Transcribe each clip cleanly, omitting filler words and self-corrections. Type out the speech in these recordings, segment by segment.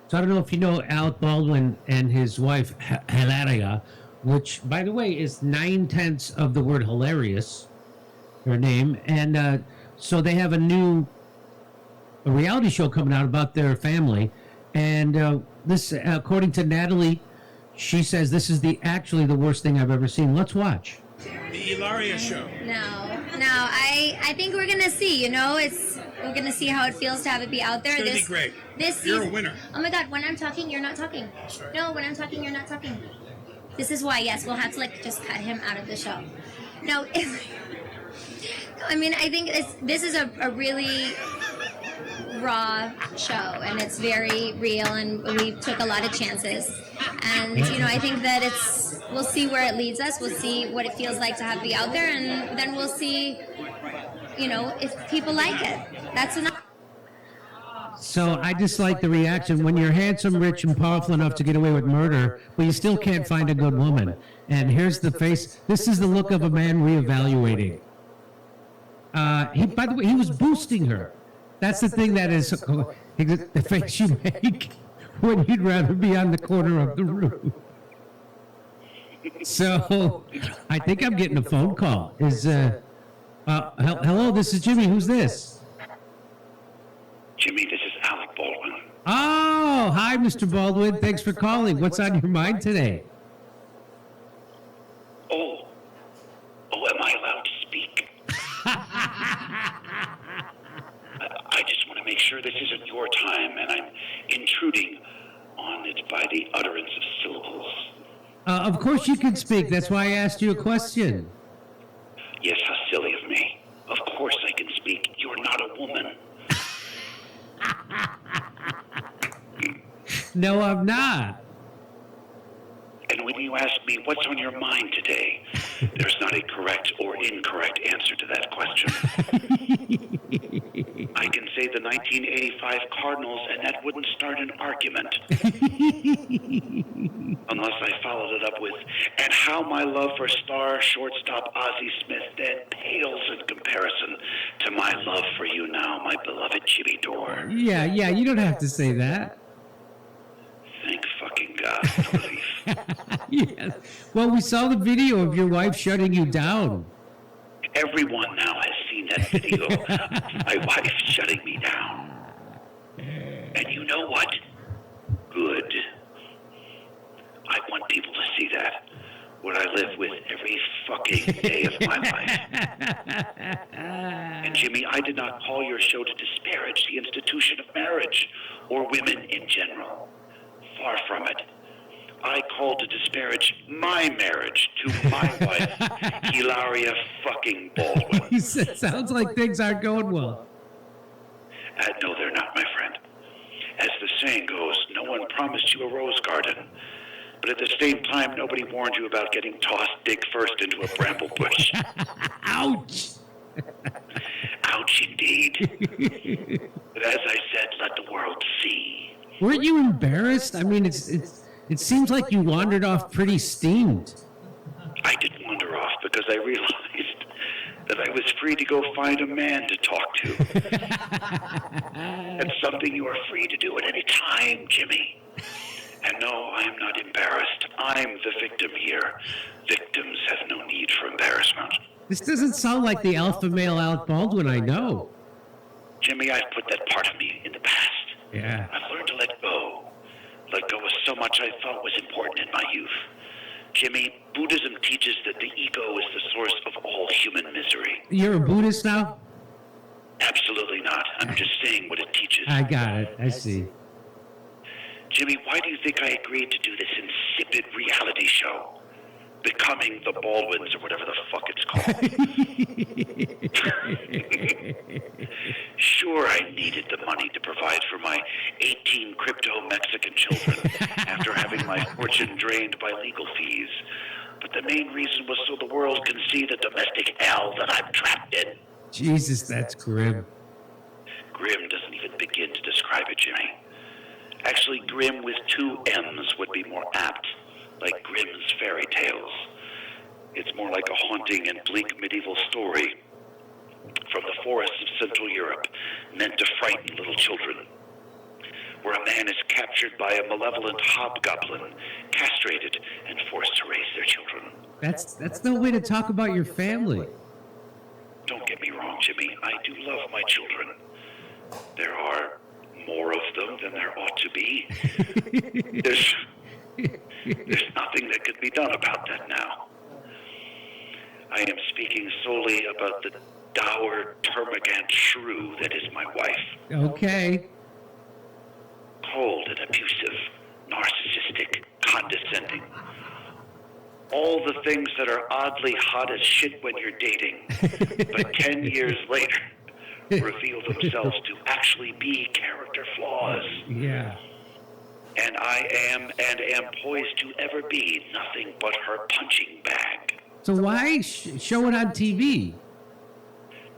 So I don't know if you know Alec Baldwin and his wife Hilaria, which, by the way, is 9/10 of the word hilarious. Her name, and so they have a reality show coming out about their family, and this, according to Natalie, she says this is actually the worst thing I've ever seen. Let's watch. The Ilaria Show. No. I think we're gonna see. We're gonna see how it feels to have it be out there. It's gonna be great. You're a winner. Oh my God! When I'm talking, you're not talking. That's right. No, when I'm talking, you're not talking. This is why. Yes, we'll have to just cut him out of the show. No, I mean, I think this is a really raw show, and it's very real, and we took a lot of chances. And I think that we'll see where it leads us. We'll see what it feels like to have be out there, and then we'll see, if people like it. That's enough. So I just like the reaction when you're handsome, rich, and powerful enough to get away with murder, but you still can't find a good woman. And here's the face. This is the look of a man reevaluating. By the way, he was boosting her. That's the thing that is the face you make when you'd rather be on the corner of the room. So I think I'm getting a phone call. Hello, this is Jimmy. Who's this? Jimmy, this is Alec Baldwin. Oh, hi, Mr. Baldwin. Thanks for calling. What's on your mind today? Oh, am I allowed to speak? I just want to make sure this isn't your time, and I'm intruding on it by the utterance of syllables. Of course you can speak. That's why I asked you a question. Yes, how silly of me. Of course I can speak. You're not a woman. No, I'm not. And when you ask me what's on your mind today, there's not a correct or incorrect answer to that question. I can say the 1985 Cardinals, and that wouldn't start an argument. Unless I followed it up with, and how my love for star shortstop Ozzie Smith then pales in comparison to my love for you now, my beloved Jimmy Dore. Yeah, you don't have to say that. Thank fucking God for relief. Yes. Well, we saw the video of your wife shutting you down. Everyone now has seen that video of my wife shutting me down. And you know what? Good. I want people to see that. What I live with every fucking day of my life. And Jimmy, I did not call your show to disparage the institution of marriage or women in general. Far from it. I called to disparage my marriage to my wife, Hilaria fucking Baldwin. He said, sounds like things aren't going well. No, they're not, my friend. As the saying goes, no one promised you a rose garden. But at the same time, nobody warned you about getting tossed dick first into a bramble bush. Ouch! Ouch, indeed. But as I said, let the world see. Weren't you embarrassed? I mean, it seems like you wandered off pretty steamed. I did wander off because I realized that I was free to go find a man to talk to. That's something you are free to do at any time, Jimmy. And no, I am not embarrassed. I'm the victim here. Victims have no need for embarrassment. This doesn't sound like the alpha male Alec Baldwin I know. Jimmy, I've put that part of me in the past. Yeah. I've learned to let go. Let go of so much I thought was important in my youth. Jimmy, Buddhism teaches that the ego is the source of all human misery. You're a Buddhist now? Absolutely not. I'm just saying what it teaches. I got it. I see. Jimmy, why do you think I agreed to do this insipid reality show? Becoming the Baldwins, or whatever the fuck it's called. Sure, I needed the money to provide for my 18 crypto Mexican children after having my fortune drained by legal fees. But the main reason was so the world can see the domestic hell that I'm trapped in. Jesus, that's grim. Grim doesn't even begin to describe it, Jimmy. Actually, grim with 2 M's would be more apt, like Grimm's fairy tales. It's more like a haunting and bleak medieval story from the forests of Central Europe, meant to frighten little children, where a man is captured by a malevolent hobgoblin, castrated, and forced to raise their children. That's no way to talk about your family. Don't get me wrong, Jimmy. I do love my children. There are more of them than there ought to be. There's nothing that could be done about that now. I am speaking solely about the dour termagant shrew that is my wife. Okay. Cold and abusive, narcissistic, condescending. All the things that are oddly hot as shit when you're dating, but 10 years later reveal themselves to actually be character flaws. Yeah. And I am and am poised to ever be nothing but her punching bag. So why show it on TV?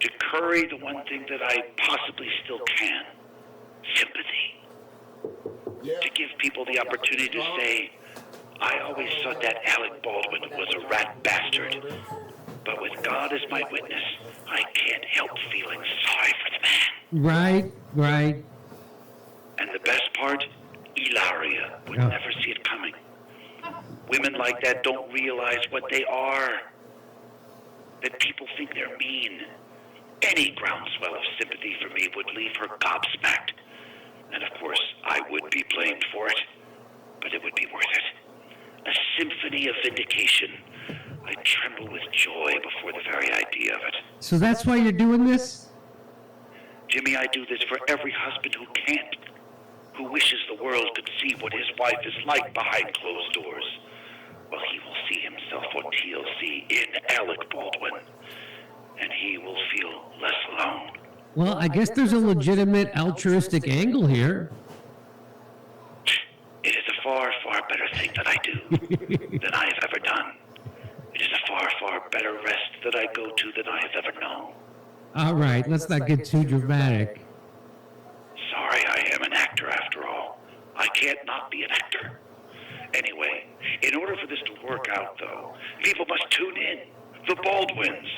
To curry the one thing that I possibly still can, sympathy. Yeah. To give people the opportunity to say, I always thought that Alec Baldwin was a rat bastard. But with God as my witness, I can't help feeling sorry for the man. Right. And the best part, Ilaria would Oh. never see it coming. Women like that don't realize what they are. That people think they're mean. Any groundswell of sympathy for me would leave her gobsmacked. And of course, I would be blamed for it. But it would be worth it. A symphony of vindication. I tremble with joy before the very idea of it. So that's why you're doing this? Jimmy, I do this for every husband who can't, who wishes the world could see what his wife is like behind closed doors. Well, he will see himself on TLC in Alec Baldwin, and he will feel less alone. Well, I guess there's a legitimate altruistic angle here. It is a far, far better thing that I do than I have ever done. It is a far, far better rest that I go to than I have ever known. All right, let's not get too dramatic. Sorry, I am an actor after all. I can't not be an actor. Anyway, in order for this to work out, though, people must tune in. The Baldwins.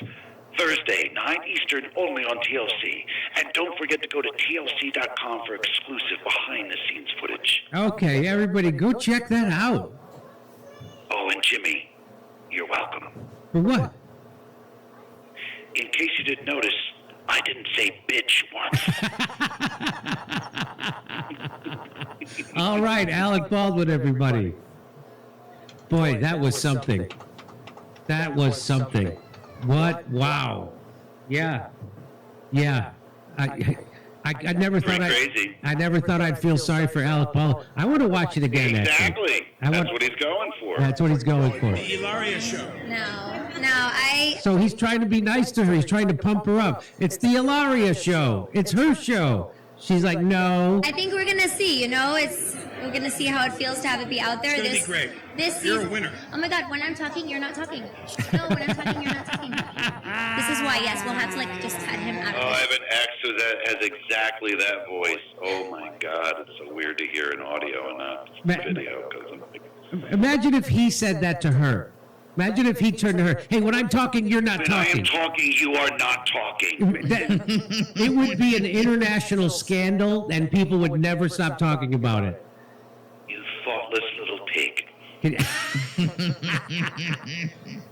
Thursday, 9 Eastern, only on TLC. And don't forget to go to TLC.com for exclusive behind-the-scenes footage. Okay, everybody, go check that out. Oh, and Jimmy, you're welcome. For what? In case you didn't notice, I didn't say bitch once. All right, Alec Baldwin, everybody. Boy, that was something. That was something. What? Wow. Yeah. I never thought Crazy. I never thought I'd feel sorry for Alec Baldwin. I want to watch it again. Exactly. Actually. That's what he's going for. That's what he's going for. The Ilaria Show. I So he's trying to be nice to her. He's trying to pump her up. It's the Ilaria show. It's her show. She's like, no. I think we're gonna see. We're gonna see how it feels to have it be out there. It's gonna be great. This You're a season- winner. Oh my God! When I'm talking, you're not talking. No, when I'm talking, you're not talking. This is why. Yes, we'll have to just cut him out of Oh, I this. have an ex that has exactly that voice. Oh my God, it's so weird to hear in audio and not video. Imagine if he said that to her. Imagine if he turned to her, hey, when I'm talking, you're not When I am talking. talking, you are not talking. It would be an international scandal, and people would never stop talking about it. You thoughtless little pig.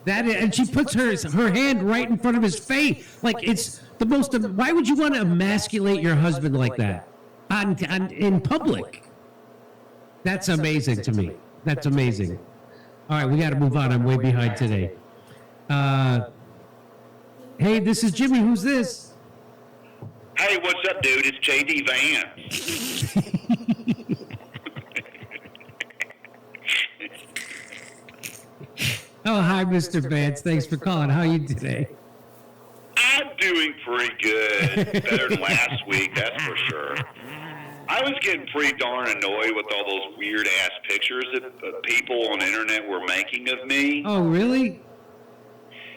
And she puts her hand right in front of his face, like it's the most. Why would you want to emasculate your husband like that, in public? That's amazing to me. That's amazing. All right, we got to move on. I'm way behind today. Hey, this is Jimmy. Who's this? Hey, what's up, dude? It's JD Van. Oh, hi, Mr. Vance. Thanks for calling. How are you today? I'm doing pretty good. Better than last week, that's for sure. I was getting pretty darn annoyed with all those weird-ass pictures that people on the internet were making of me. Oh, really?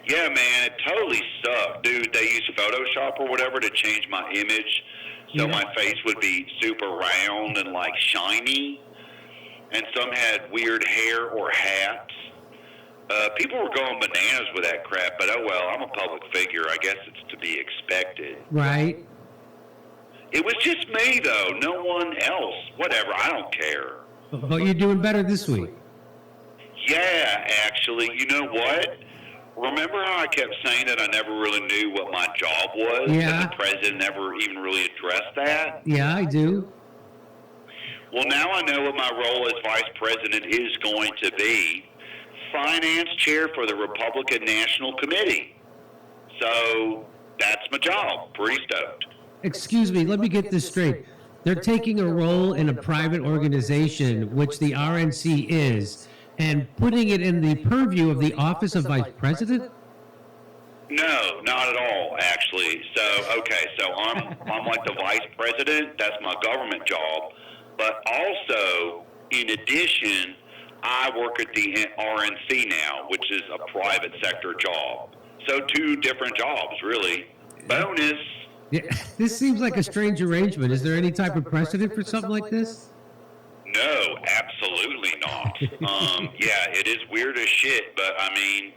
Yeah, man, it totally sucked. Dude, they used Photoshop or whatever to change my image so my face would be super round and, shiny. And some had weird hair or hats. People were going bananas with that crap, but oh well, I'm a public figure. I guess it's to be expected. Right. It was just me, though. No one else. Whatever. I don't care. But you're doing better this week. Yeah, actually. You know what? Remember how I kept saying that I never really knew what my job was? Yeah. And the president never even really addressed that? Yeah, I do. Well, now I know what my role as vice president is going to be. Finance chair for the Republican National Committee. So that's my job. Pretty stoked. Excuse me, let me get this straight. They're taking a role in a private organization, which the RNC is, and putting it in the purview of the office of vice president? No, not at all, actually. So I'm like the vice president. That's my government job. But also, in addition, I work at the RNC now, which is a private sector job. So 2 different jobs, really. Bonus. Yeah, this seems like a strange arrangement. Is there any type of precedent for something like this? No, absolutely not. Yeah, it is weird as shit, but I mean,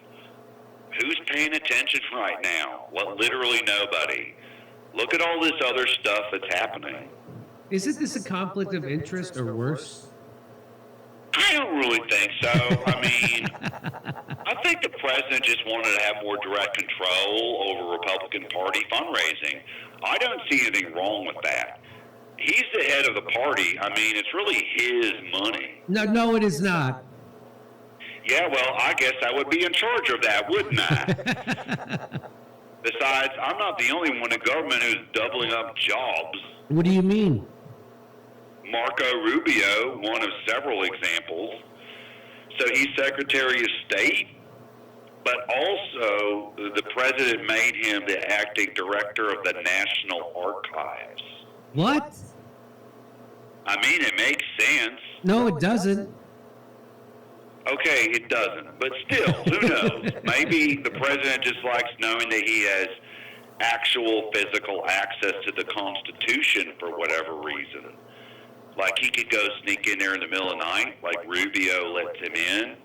who's paying attention right now? Well, literally nobody. Look at all this other stuff that's happening. Isn't this a conflict of interest or worse? I don't really think so. I mean, I think the president just wanted to have more direct control over Republican Party fundraising. I don't see anything wrong with that. He's the head of the party. I mean, it's really his money. No, it is not. Yeah, well, I guess I would be in charge of that, wouldn't I? Besides, I'm not the only one in government who's doubling up jobs. What do you mean? Marco Rubio, one of several examples. So he's Secretary of State, but also the president made him the acting director of the National Archives. What? I mean, it makes sense. No, it doesn't. Okay, it doesn't. But still, who knows? Maybe the president just likes knowing that he has actual physical access to the Constitution for whatever reason. Like he could go sneak in there in the middle of the night, like Rubio lets him in,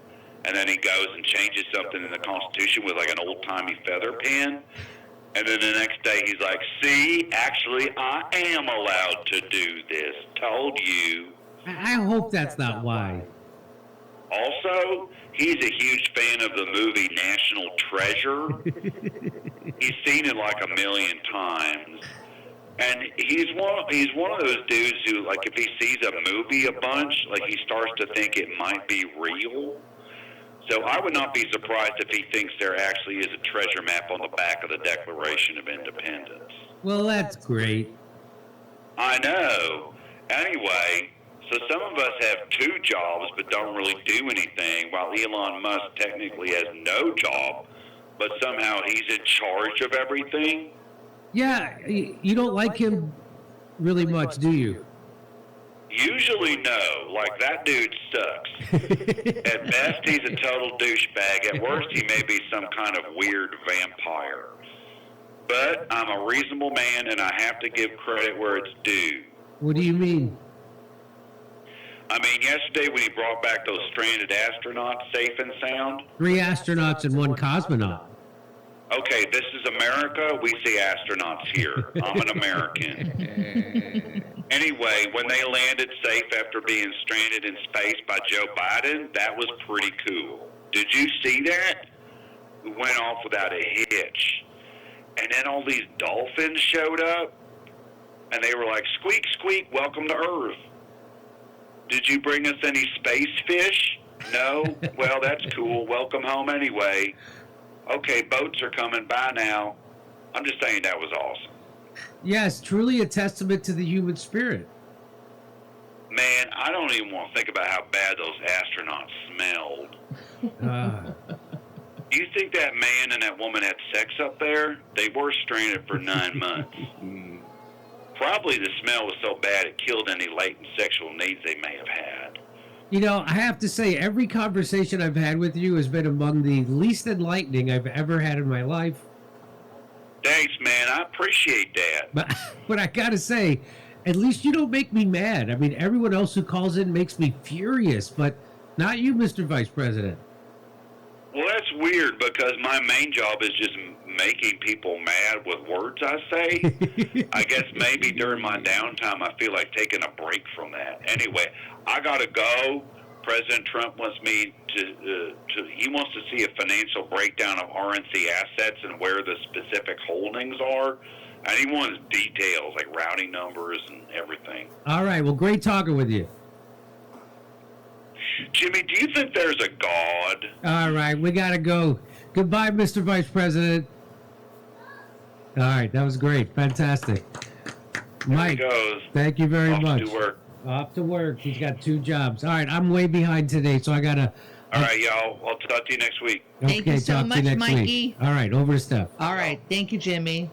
and then he goes and changes something in the Constitution with like an old-timey feather pen. And then the next day he's like, see, actually, I am allowed to do this. Told you. I hope that's not why. Also, he's a huge fan of the movie National Treasure. He's seen it like 1 million times. And he's one of those dudes who, like, if he sees a movie a bunch, like, he starts to think it might be real. So I would not be surprised if he thinks there actually is a treasure map on the back of the Declaration of Independence. Well, that's great. I know. Anyway, so some of us have 2 jobs but don't really do anything, while Elon Musk technically has no job, but somehow he's in charge of everything. Yeah, you don't like him really much, do you? Usually no. Like, that dude sucks. At best, he's a total douchebag. At worst, he may be some kind of weird vampire. But I'm a reasonable man, and I have to give credit where it's due. What do you mean? I mean, yesterday when he brought back those stranded astronauts safe and sound. 3 astronauts and 1 cosmonaut. Okay, this is America. We see astronauts here. I'm an American. Anyway, when they landed safe after being stranded in space by Joe Biden, that was pretty cool. Did you see that? We went off without a hitch. And then all these dolphins showed up, and they were like, squeak, squeak, welcome to Earth. Did you bring us any space fish? No? Well, that's cool. Welcome home anyway. Okay, boats are coming by now. I'm just saying that was awesome. Yes, truly a testament to the human spirit. Man, I don't even want to think about how bad those astronauts smelled. Do you think that man and that woman had sex up there? They were stranded for 9 months. Probably the smell was so bad it killed any latent sexual needs they may have had. You know, I have to say, every conversation I've had with you has been among the least enlightening I've ever had in my life. Thanks, man. I appreciate that. But I gotta say, at least you don't make me mad. I mean, everyone else who calls in makes me furious, but not you, Mr. Vice President. Well, that's weird because my main job is just making people mad with words I say. I guess maybe during my downtime I feel like taking a break from that. Anyway, I gotta go. President Trump wants me he wants to see a financial breakdown of RNC assets and where the specific holdings are. And he wants details like routing numbers and everything. All right. Well, great talking with you. Jimmy, do you think there's a God? All right. We got to go. Goodbye, Mr. Vice President. All right. That was great. Fantastic. Mike, There he goes. thank you very Off much. to work. Off to work. He's got 2 jobs. All right. I'm way behind today, so I got to. All right, y'all. I'll talk to you next week. Thank you so talk to much, next Mikey. week. All right. Over to Steph. All right. Thank you, Jimmy.